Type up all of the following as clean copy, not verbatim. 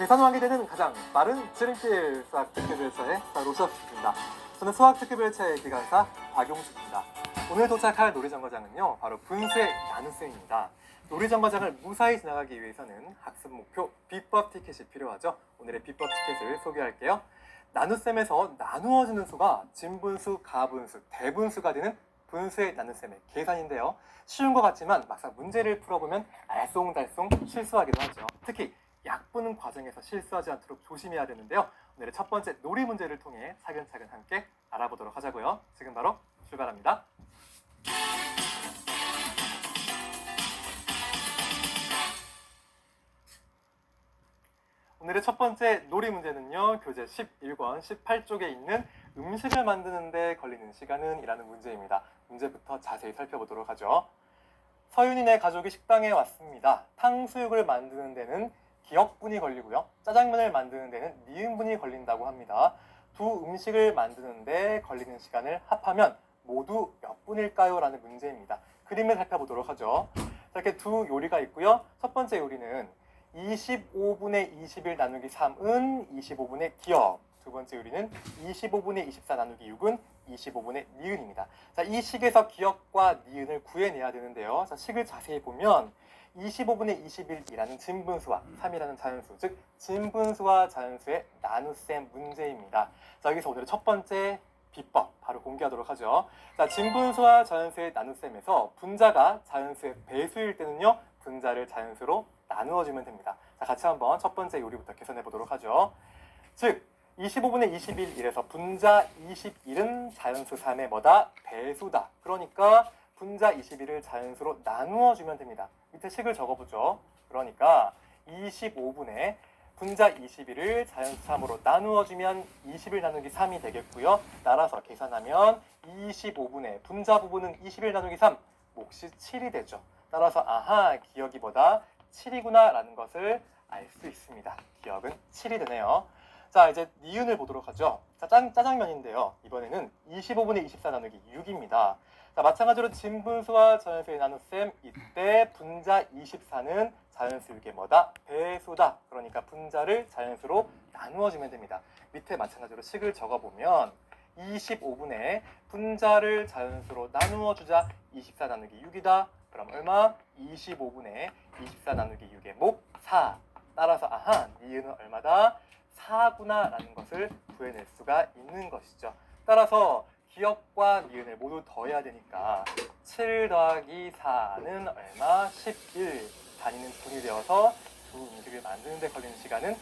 계산하게 되는 가장 빠른 지름길 수학 특급 열차의 로시아입니다. 저는 수학 특급 열차의 기관사 박용식입니다. 오늘 도착할 놀이정거장은요, 바로 분수의 나눗셈입니다. 놀이정거장을 무사히 지나가기 위해서는 학습 목표 비법 티켓이 필요하죠. 오늘의 비법 티켓을 소개할게요. 나눗셈에서 나누어지는 수가 진분수, 가분수, 대분수가 되는 분수의 나눗셈의 계산인데요. 쉬운 것 같지만 막상 문제를 풀어보면 알쏭달쏭 실수하기도 하죠. 특히 약분 과정에서 실수하지 않도록 조심해야 되는데요. 오늘의 첫 번째 놀이 문제를 통해 차근차근 함께 알아보도록 하자고요. 지금 바로 출발합니다. 오늘의 첫 번째 놀이 문제는요, 교재 11권 18쪽에 있는 음식을 만드는 데 걸리는 시간은 이라는 문제입니다. 문제부터 자세히 살펴보도록 하죠. 서윤이네 가족이 식당에 왔습니다. 탕수육을 만드는 데는 기역분이 걸리고요. 짜장면을 만드는 데는 니은분이 걸린다고 합니다. 두 음식을 만드는 데 걸리는 시간을 합하면 모두 몇 분일까요? 라는 문제입니다. 그림을 살펴보도록 하죠. 이렇게 두 요리가 있고요. 첫 번째 요리는 25분의 21 나누기 3은 25분의 기역. 두 번째 요리는 25분의 24 나누기 6은 25분의 니은입니다. 자, 이 식에서 기역과 니은을 구해내야 되는데요. 자, 식을 자세히 보면 25분의 21이라는 진분수와 3이라는 자연수, 즉 진분수와 자연수의 나눗셈 문제입니다. 자, 여기서 오늘의 첫 번째 비법 바로 공개하도록 하죠. 자, 진분수와 자연수의 나눗셈에서 분자가 자연수의 배수일 때는요, 분자를 자연수로 나누어주면 됩니다. 자, 같이 한번 첫 번째 요리부터 계산해 보도록 하죠. 즉 25분의 21이래서 분자 21은 자연수 3의 뭐다? 배수다. 그러니까 분자 21을 자연수로 나누어주면 됩니다. 밑에 식을 적어보죠. 그러니까 25분의 분자 21을 자연수 3으로 나누어주면 21 나누기 3이 되겠고요. 따라서 계산하면 25분의 분자 부분은 21 나누기 3, 몫이 7이 되죠. 따라서 아하, 기역이 뭐다? 7이구나 라는 것을 알 수 있습니다. 기역은 7이 되네요. 자, 이제 니은을 보도록 하죠. 짜장면인데요. 이번에는 25분의 24 나누기 6입니다. 자, 마찬가지로 진분수와 자연수의 나눗셈, 이때 분자 24는 자연수 6의 뭐다? 배수다. 그러니까 분자를 자연수로 나누어주면 됩니다. 밑에 마찬가지로 식을 적어보면 25분의 분자를 자연수로 나누어주자 24 나누기 6이다. 그럼 얼마? 25분의 24 나누기 6의 목 4. 따라서 아하, 니은은 얼마다? 4구나 라는 것을 구해낼 수가 있는 것이죠. 따라서 기역과 니은을 모두 더해야 되니까 7 더하기 4는 얼마? 11. 다니는 분이 되어서 두 음식을 만드는 데 걸리는 시간은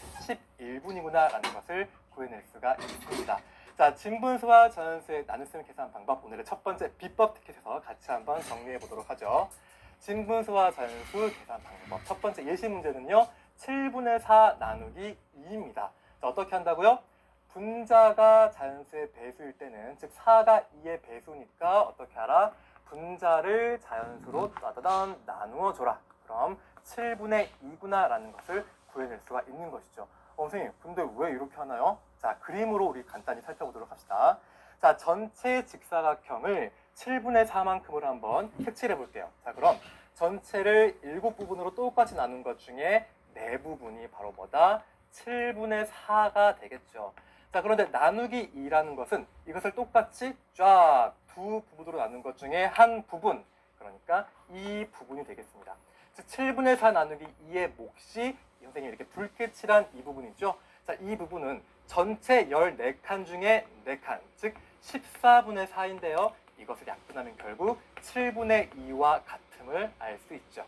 11분이구나 라는 것을 구해낼 수가 있습니다. 자, 진분수와 자연수의 나눗셈 계산 방법, 오늘의 첫 번째 비법 티켓에서 같이 한번 정리해 보도록 하죠. 진분수와 자연수 계산 방법, 첫 번째 예시 문제는요, 7분의 4 나누기 2입니다. 자, 어떻게 한다고요? 분자가 자연수의 배수일 때는, 즉 4가 2의 배수니까 어떻게 하라? 분자를 자연수로 따다단 나누어줘라. 그럼 7분의 2구나 라는 것을 구해낼 수가 있는 것이죠. 선생님, 근데 왜 이렇게 하나요? 자, 그림으로 우리 간단히 살펴보도록 합시다. 자, 전체 직사각형을 7분의 4만큼으로 한번 색칠해 볼게요. 자, 그럼 전체를 7부분으로 똑같이 나눈 것 중에 4부분이 바로 뭐다? 7분의 4가 되겠죠. 자, 그런데 나누기 2라는 것은 이것을 똑같이 쫙 두 부분으로 나눈 것 중에 한 부분, 그러니까 이 부분이 되겠습니다. 즉 7분의 4 나누기 2의 몫이 선생님이 이렇게 붉게 칠한 이 부분이죠. 자, 이 부분은 전체 14칸 중에 4칸, 즉 14분의 4인데요. 이것을 약분하면 결국 7분의 2와 같음을 알 수 있죠.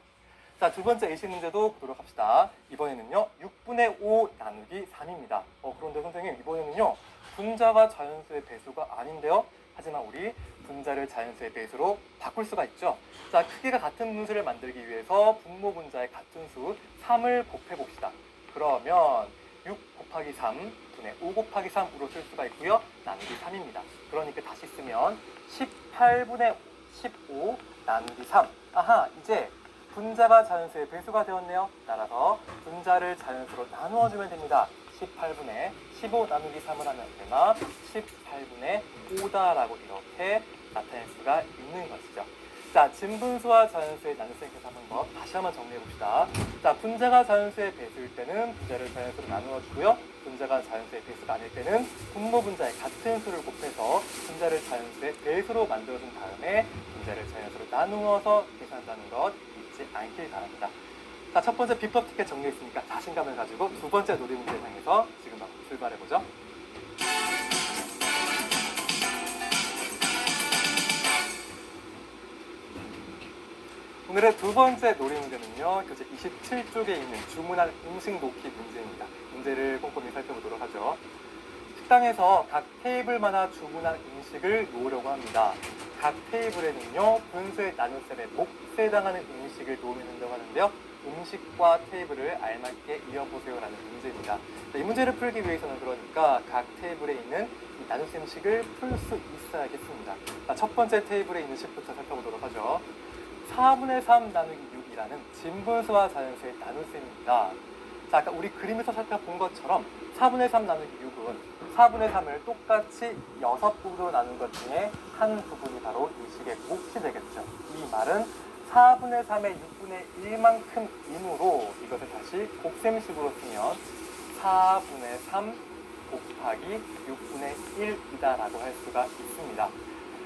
자, 두 번째 예시 문제도 보도록 합시다. 이번에는요, 6분의 5 나누기 3입니다. 그런데 선생님, 이번에는요, 분자가 자연수의 배수가 아닌데요. 하지만 우리 분자를 자연수의 배수로 바꿀 수가 있죠. 자, 크기가 같은 분수를 만들기 위해서 분모 분자의 같은 수 3을 곱해봅시다. 그러면 6 곱하기 3 분의 5 곱하기 3으로 쓸 수가 있고요. 나누기 3입니다. 그러니까 다시 쓰면 18분의 15 나누기 3. 아하, 이제 분자가 자연수의 배수가 되었네요. 따라서 분자를 자연수로 나누어주면 됩니다. 18분의 15 나누기 3을 하면 얼마? 18분의 5다라고 이렇게 나타낼 수가 있는 것이죠. 자, 진분수와 자연수의 나눗셈 계산 방법 다시 한번 정리해 봅시다. 자, 분자가 자연수의 배수일 때는 분자를 자연수로 나누어 주고요. 분자가 자연수의 배수가 아닐 때는 분모 분자의 같은 수를 곱해서 분자를 자연수의 배수로 만들어준 다음에 분자를 자연수로 나누어서 계산한다는 것 잊지 않길 바랍니다. 자, 첫 번째 비법 티켓 정리했으니까 자신감을 가지고 두 번째 놀이 문제 향해서 지금 바로 출발해 보죠. 오늘의 두 번째 놀이 문제는요, 교재 27쪽에 있는 주문할 음식 놓기 문제입니다. 문제를 꼼꼼히 살펴보도록 하죠. 식당에서 각 테이블마다 주문한 음식을 놓으려고 합니다. 각 테이블에는요, 분수의 나눗셈에 몫에 해당하는 음식을 놓으면 된다고 하는데요. 음식과 테이블을 알맞게 이어보세요라는 문제입니다. 자, 이 문제를 풀기 위해서는 그러니까 각 테이블에 있는 이 나눗셈식을 풀 수 있어야겠습니다. 자, 첫 번째 테이블에 있는 식부터 살펴보도록 하죠. 4분의 3 나누기 6이라는 진분수와 자연수의 나눗셈입니다. 자, 아까 우리 그림에서 살펴본 것처럼 4분의 3 나누기 6은 4분의 3을 똑같이 6부분으로 나눈 것 중에 한 부분이 바로 이 식의 몫이 되겠죠. 이 말은 4분의 3의 6분의 1만큼이므로 이것을 다시 곱셈식으로 쓰면 4분의 3 곱하기 6분의 1이다라고 할 수가 있습니다.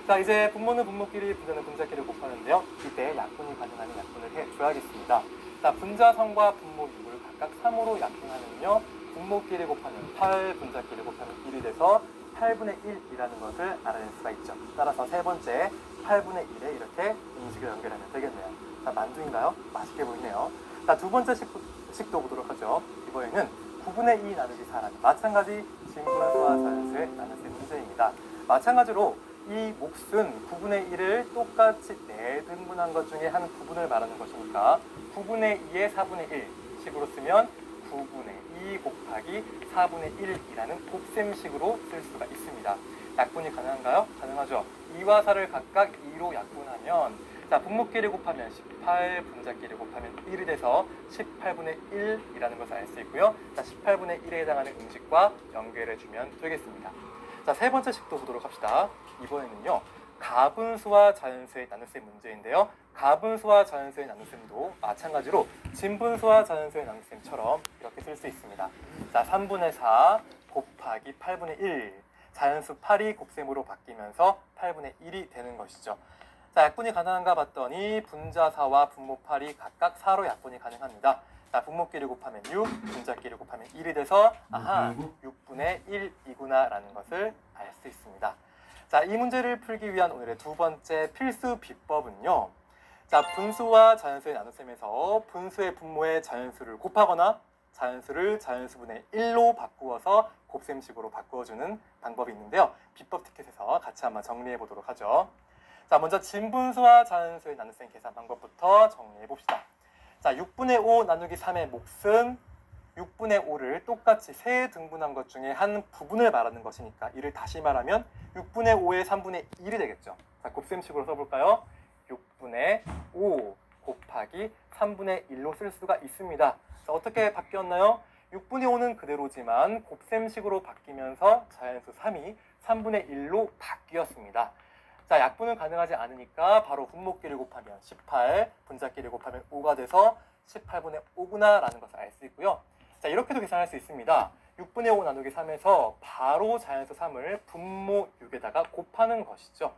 자, 이제 분모는 분모끼리, 분자는 분자끼리 곱하는데요. 이때 약분이 가능하면 약분을 해줘야겠습니다. 자, 분자성과 분모 6을 각각 3으로 약분하면요. 분모끼리 곱하면 8, 분자끼리 곱하면 1이 돼서 8분의 1이라는 것을 알아낼 수가 있죠. 따라서 세 번째 8분의 1에 이렇게 음식을 연결하면 되겠네요. 자, 만두인가요? 맛있게 보이네요. 자, 두 번째 식도 보도록 하죠. 이번에는 9분의 2 나누기 4라는 마찬가지 진분수와 자연수의 나눗셈 문제입니다. 마찬가지로 이 몫은 9분의 1을 똑같이 4등분한 것 중에 한 부분을 말하는 것이니까 9분의 2의 4분의 1 식으로 쓰면 9분의 2 곱하기 4분의 1이라는 곱셈식으로 쓸 수가 있습니다. 약분이 가능한가요? 가능하죠. 2와 4를 각각 2로 약분하면 자, 분모끼리 곱하면 18, 분자끼리 곱하면 1이 돼서 18분의 1이라는 것을 알 수 있고요. 자, 18분의 1에 해당하는 음식과 연결해주면 되겠습니다. 자, 세 번째 식도 보도록 합시다. 이번에는요, 가분수와 자연수의 나눗셈 문제인데요. 가분수와 자연수의 나눗셈도 마찬가지로 진분수와 자연수의 나눗셈처럼 이렇게 쓸 수 있습니다. 자, 3분의 4 곱하기 8분의 1. 자연수 8이 곱셈으로 바뀌면서 8분의 1이 되는 것이죠. 자, 약분이 가능한가 봤더니 분자 4와 분모 8이 각각 4로 약분이 가능합니다. 자, 분모끼리 곱하면 6, 분자끼리 곱하면 1이 돼서 아하, 6분의 1이구나 라는 것을 알 수 있습니다. 자, 이 문제를 풀기 위한 오늘의 두 번째 필수 비법은요. 자, 분수와 자연수의 나눗셈에서 분수의 분모의 자연수를 곱하거나 자연수를 자연수분의 1로 바꾸어서 곱셈식으로 바꾸어주는 방법이 있는데요. 비법 티켓에서 같이 한번 정리해 보도록 하죠. 자, 먼저 진분수와 자연수의 나눗셈 계산 방법부터 정리해 봅시다. 자, 6분의 5 나누기 3의 몫은 6분의 5를 똑같이 3등분한 것 중에 한 부분을 말하는 것이니까 이를 다시 말하면 6분의 5의 3분의 1이 되겠죠. 자, 곱셈식으로 써볼까요? 6분의 5 곱하기 3분의 1로 쓸 수가 있습니다. 자, 어떻게 바뀌었나요? 6분의 5는 그대로지만 곱셈식으로 바뀌면서 자연수 3이 3분의 1로 바뀌었습니다. 자, 약분은 가능하지 않으니까 바로 분모끼리 곱하면 18, 분자끼리 곱하면 5가 돼서 18분의 5구나 라는 것을 알 수 있고요. 자, 이렇게도 계산할 수 있습니다. 6분의 5 나누기 3에서 바로 자연수 3을 분모 6에다가 곱하는 것이죠.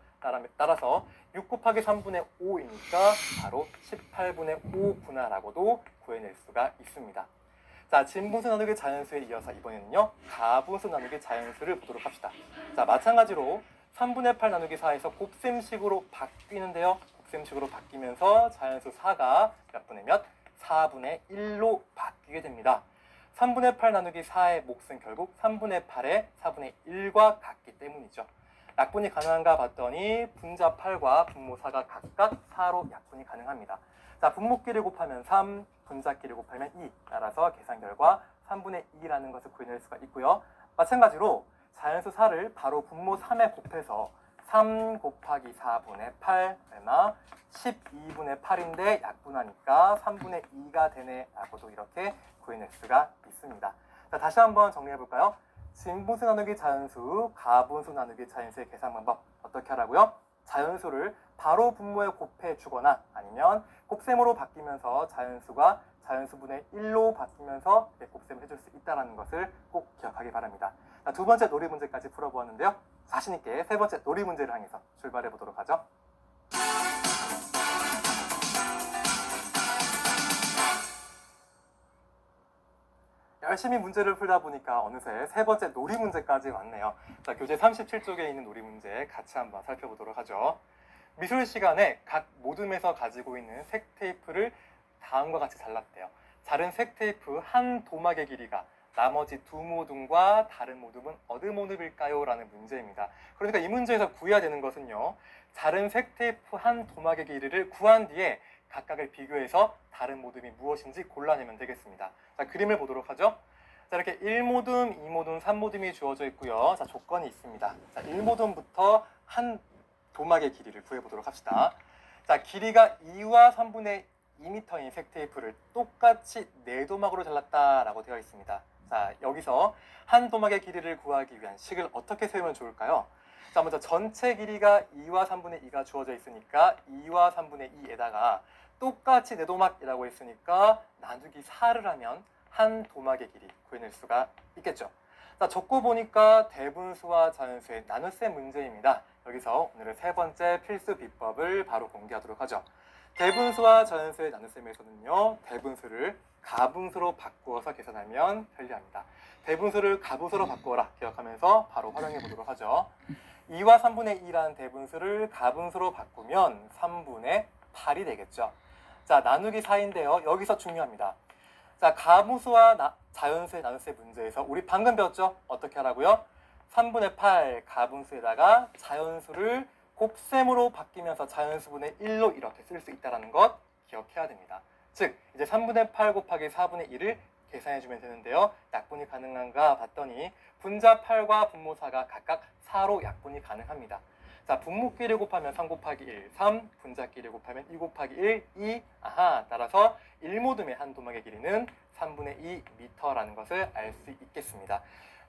따라서 6 곱하기 3분의 5이니까 바로 18분의 5구나 라고도 구해낼 수가 있습니다. 자, 진분수 나누기 자연수에 이어서 이번에는요, 가분수 나누기 자연수를 보도록 합시다. 자, 마찬가지로 3분의 8 나누기 4에서 곱셈식으로 바뀌는데요. 곱셈식으로 바뀌면서 자연수 4가 몇 분의 몇? 4분의 1로 바뀌게 됩니다. 3분의 8 나누기 4의 몫은 결국 3분의 8의 4분의 1과 같기 때문이죠. 약분이 가능한가 봤더니 분자 8과 분모 4가 각각 4로 약분이 가능합니다. 자, 분모끼리 곱하면 3, 분자끼리 곱하면 2. 따라서 계산 결과 3분의 2라는 것을 구해낼 수가 있고요. 마찬가지로 자연수 4를 바로 분모 3에 곱해서 3 곱하기 4분의 8 얼마? 12분의 8인데 약분하니까 3분의 2가 되네 라고도 이렇게 구해낼 수가 있습니다. 자, 다시 한번 정리해 볼까요? 진분수 나누기 자연수, 가분수 나누기 자연수의 계산 방법 어떻게 하라고요? 자연수를 바로 분모에 곱해 주거나 아니면 곱셈으로 바뀌면서 자연수가 자연수분의 1로 바뀌면서 곱셈을 해줄 수 있다는 것을 꼭 기억하기 바랍니다. 자, 두 번째 놀이 문제까지 풀어보았는데요. 자신 있게 세 번째 놀이 문제를 향해서 출발해 보도록 하죠. 열심히 문제를 풀다 보니까 어느새 세 번째 놀이 문제까지 왔네요. 자, 교재 37쪽에 있는 놀이 문제 같이 한번 살펴보도록 하죠. 미술 시간에 각 모둠에서 가지고 있는 색 테이프를 다음과 같이 잘랐대요. 자른 색 테이프 한 도막의 길이가 나머지 두 모둠과 다른 모둠은 어느 모둠일까요? 라는 문제입니다. 그러니까 이 문제에서 구해야 되는 것은요. 자른 색 테이프 한 도막의 길이를 구한 뒤에 각각을 비교해서 다른 모둠이 무엇인지 골라내면 되겠습니다. 자, 그림을 보도록 하죠. 자, 이렇게 1모둠, 2모둠, 3모둠이 주어져 있고요. 자, 조건이 있습니다. 자, 1모둠부터 한 도막의 길이를 구해보도록 합시다. 자, 길이가 2와 3분의 2m인 색 테이프를 똑같이 4도막으로 잘랐다라고 되어 있습니다. 자, 여기서 한 도막의 길이를 구하기 위한 식을 어떻게 세우면 좋을까요? 자, 먼저 전체 길이가 2와 3분의 2가 주어져 있으니까 2와 3분의 2에다가 똑같이 4도막이라고 했으니까 나누기 4를 하면 한 도막의 길이 구해낼 수가 있겠죠. 자, 적고 보니까 대분수와 자연수의 나눗셈 문제입니다. 여기서 오늘의 세 번째 필수 비법을 바로 공개하도록 하죠. 대분수와 자연수의 나눗셈에서는요, 대분수를 가분수로 바꾸어서 계산하면 편리합니다. 대분수를 가분수로 바꾸어라 기억하면서 바로 활용해 보도록 하죠. 2와 3분의 2라는 대분수를 가분수로 바꾸면 3분의 8이 되겠죠. 자, 나누기 4인데요. 여기서 중요합니다. 자, 가분수와 자연수의 나눗셈 문제에서 우리 방금 배웠죠? 어떻게 하라고요? 3분의 8 가분수에다가 자연수를 곱셈으로 바뀌면서 자연수분의 1로 이렇게 쓸 수 있다는 것 기억해야 됩니다. 즉, 이제 3분의 8 곱하기 4분의 1을 계산해주면 되는데요. 약분이 가능한가 봤더니 분자 8과 분모 4가 각각 4로 약분이 가능합니다. 자, 분모끼리 곱하면 3 곱하기 1, 3, 분자끼리 곱하면 2 곱하기 1, 2, 아하, 따라서 1모둠의 한 도막의 길이는 3분의 2m라는 것을 알 수 있겠습니다.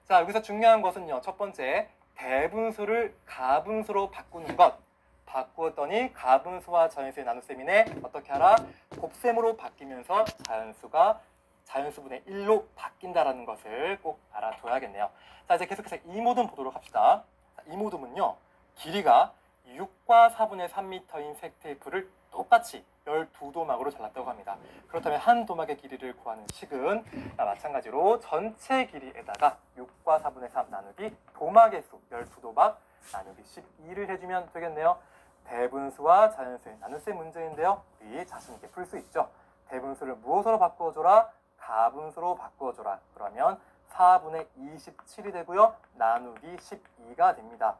자, 여기서 중요한 것은요. 첫 번째, 대분수를 가분수로 바꾸는 것. 바꾸었더니 가분수와 자연수의 나눗셈이네. 어떻게 하라? 곱셈으로 바뀌면서 자연수가 자연수분의 1로 바뀐다는 것을 꼭 알아둬야겠네요. 자, 이제 계속해서 2모둠 보도록 합시다. 자, 2모둠은요. 길이가 6과 4분의 3m인 색 테이프를 똑같이 12도막으로 잘랐다고 합니다. 그렇다면 한 도막의 길이를 구하는 식은 마찬가지로 전체 길이에다가 6과 4분의 3 나누기 도막의 수 12도막 나누기 12를 해주면 되겠네요. 대분수와 자연수의 나눗셈 문제인데요. 우리 자신 있게 풀 수 있죠. 대분수를 무엇으로 바꾸어줘라? 가분수로 바꾸어줘라. 그러면 4분의 27이 되고요. 나누기 12가 됩니다.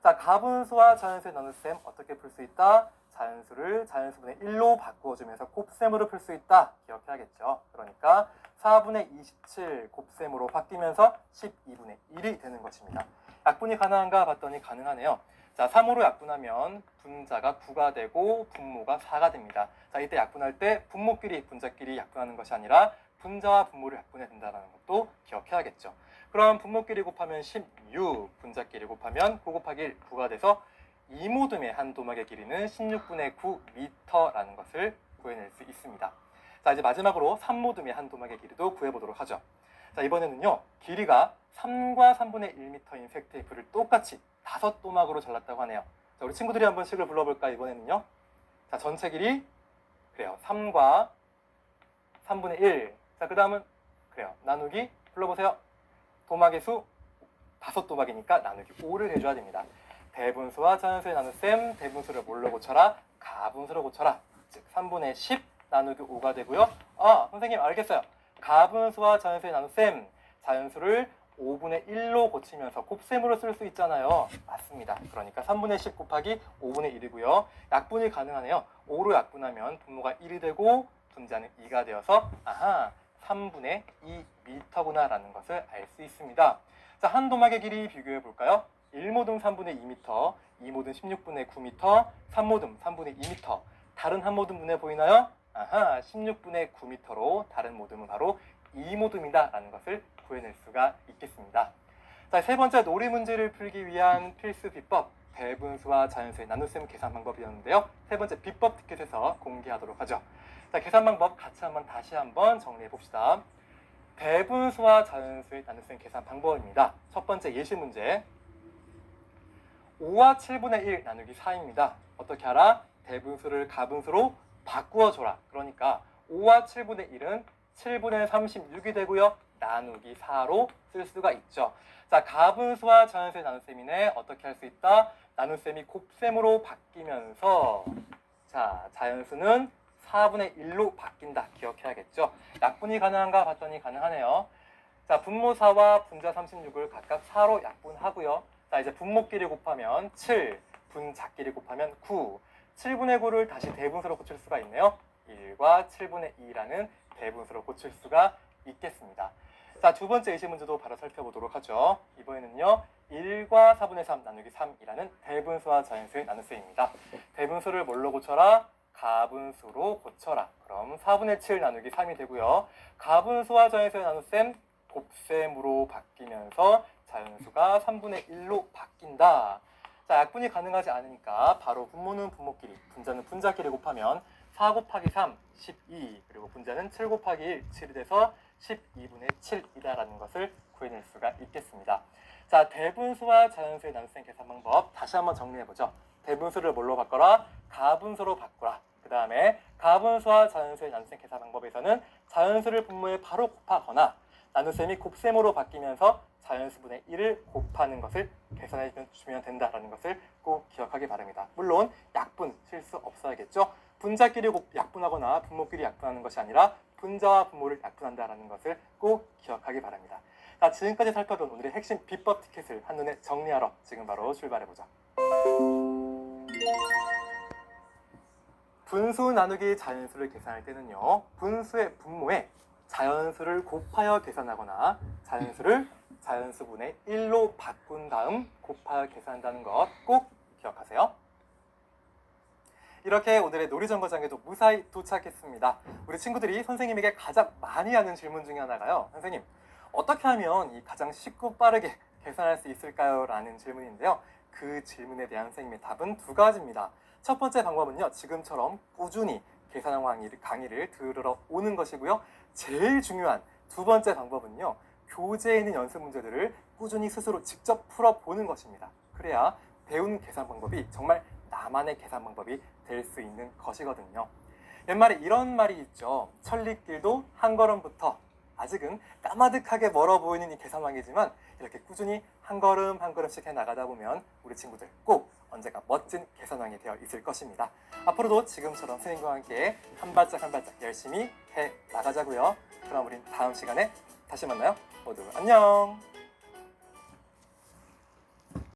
자, 가분수와 자연수의 나눗셈 어떻게 풀 수 있다? 자연수를 자연수분의 1로 바꾸어주면서 곱셈으로 풀 수 있다. 기억해야겠죠. 그러니까 4분의 27 곱셈으로 바뀌면서 12분의 1이 되는 것입니다. 약분이 가능한가 봤더니 가능하네요. 자, 3으로 약분하면 분자가 9가 되고 분모가 4가 됩니다. 자, 이때 약분할 때 분모끼리 분자끼리 약분하는 것이 아니라 분자와 분모를 약분해야 된다는 것도 기억해야겠죠. 그럼 분모끼리 곱하면 16, 분자끼리 곱하면 9 곱하기 1, 9가 돼서 2모둠의 한 도막의 길이는 16분의 9m라는 것을 구해낼 수 있습니다. 자, 이제 마지막으로 3모둠의 한 도막의 길이도 구해보도록 하죠. 자, 이번에는요. 길이가 3과 3분의 1m인 색 테이프를 똑같이 5도막으로 잘랐다고 하네요. 자, 우리 친구들이 한번 식을 불러볼까 이번에는요. 자, 전체 길이 그래요. 3과 3분의 1. 자, 그 다음은 그래요. 나누기 불러보세요. 도막의 수 5도막이니까 나누기 5를 해줘야 됩니다. 대분수와 자연수의 나눗셈, 대분수를 뭘로 고쳐라? 가분수로 고쳐라. 즉 3분의 10 나누기 5가 되고요. 아, 선생님 알겠어요. 가분수와 자연수의 나눗셈, 자연수를 5분의 1로 고치면서 곱셈으로 쓸 수 있잖아요. 맞습니다. 그러니까 3분의 10 곱하기 5분의 1이고요. 약분이 가능하네요. 5로 약분하면 분모가 1이 되고 분자는 2가 되어서 아하, 3분의 2m구나 라는 것을 알 수 있습니다. 자, 한 도막의 길이 비교해 볼까요? 1모둠 3분의 2m, 2모둠 16분의 9m, 3모둠 3분의 2m. 다른 한 모둠 눈에 보이나요? 아하, 16분의 9m로 다른 모둠은 바로 2모둠이다 라는 것을 구해낼 수가 있겠습니다. 자, 자, 세 번째 놀이 문제를 풀기 위한 필수 비법, 대분수와 자연수의 나눗셈 계산 방법이었는데요. 세 번째 비법 티켓에서 공개하도록 하죠. 자, 계산 방법 다시 한번 정리해 봅시다. 대분수와 자연수의 나눗셈 계산 방법입니다. 첫 번째 예시 문제. 5와 7분의 1 나누기 4입니다. 어떻게 알아? 대분수를 가분수로 바꾸어 줘라. 그러니까 5와 7분의 1은 7분의 36이 되고요. 나누기 4로 쓸 수가 있죠. 자, 가분수와 자연수의 나눗셈이네. 어떻게 할 수 있다? 나눗셈이 곱셈으로 바뀌면서 자, 자연수는 4분의 1로 바뀐다. 기억해야겠죠. 약분이 가능한가 봤더니 가능하네요. 자, 분모 4와 분자 36을 각각 4로 약분하고요. 자, 이제 분모끼리 곱하면 7, 분자끼리 곱하면 9. 7분의 9를 다시 대분수로 고칠 수가 있네요. 1과 7분의 2라는 대분수로 고칠 수가 있겠습니다. 자, 두 번째 예시 문제도 바로 살펴보도록 하죠. 이번에는요. 1과 4분의 3 나누기 3이라는 대분수와 자연수의 나눗셈입니다. 대분수를 뭘로 고쳐라? 가분수로 고쳐라. 그럼 4분의 7 나누기 3이 되고요. 가분수와 자연수의 나눗셈 곱셈으로 바뀌면서 자연수가 3분의 1로 바뀐다. 자, 약분이 가능하지 않으니까 바로 분모는 분모끼리, 분자는 분자끼리 곱하면 4 곱하기 3, 12, 그리고 분자는 7 곱하기 1, 7이 돼서 12분의 7이다라는 것을 구해낼 수가 있겠습니다. 자, 대분수와 자연수의 나눗셈 계산 방법 다시 한번 정리해보죠. 대분수를 뭘로 바꿔라? 가분수로 바꾸라. 그 다음에 가분수와 자연수의 나눗셈 계산 방법에서는 자연수를 분모에 바로 곱하거나 나눗셈이 곱셈으로 바뀌면서 자연수분의 1을 곱하는 것을 계산해 주면 된다는 것을 꼭 기억하기 바랍니다. 물론 약분 실수 없어야겠죠. 분자끼리 약분하거나 분모끼리 약분하는 것이 아니라 분자와 분모를 약분한다는 것을 꼭 기억하기 바랍니다. 자, 지금까지 살펴본 오늘의 핵심 비법 티켓을 한눈에 정리하러 지금 바로 출발해보자. 분수 나누기 자연수를 계산할 때는요. 분수의 분모에 자연수를 곱하여 계산하거나 자연수를 자연수분의 1로 바꾼 다음 곱하여 계산한다는 것 꼭 기억하세요. 이렇게 오늘의 놀이정거장에도 무사히 도착했습니다. 우리 친구들이 선생님에게 가장 많이 하는 질문 중에 하나가요. 선생님, 어떻게 하면 이 가장 쉽고 빠르게 계산할 수 있을까요? 라는 질문인데요. 그 질문에 대한 선생님의 답은 두 가지입니다. 첫 번째 방법은요. 지금처럼 꾸준히 계산 강의를 들으러 오는 것이고요. 제일 중요한 두 번째 방법은요. 교재에 있는 연습 문제들을 꾸준히 스스로 직접 풀어보는 것입니다. 그래야 배운 계산 방법이 정말 나만의 계산 방법이 될 수 있는 것이거든요. 옛말에 이런 말이 있죠. 천리길도 한 걸음부터. 아직은 까마득하게 멀어 보이는 이 계산왕이지만 이렇게 꾸준히 한 걸음 한 걸음씩 해나가다 보면 우리 친구들 꼭 언젠가 멋진 계산왕이 되어 있을 것입니다. 앞으로도 지금처럼 선생님과 함께 한 발짝 한 발짝 열심히 해 나가자고요. 그럼 우린 다음 시간에 다시 만나요. 모두 안녕.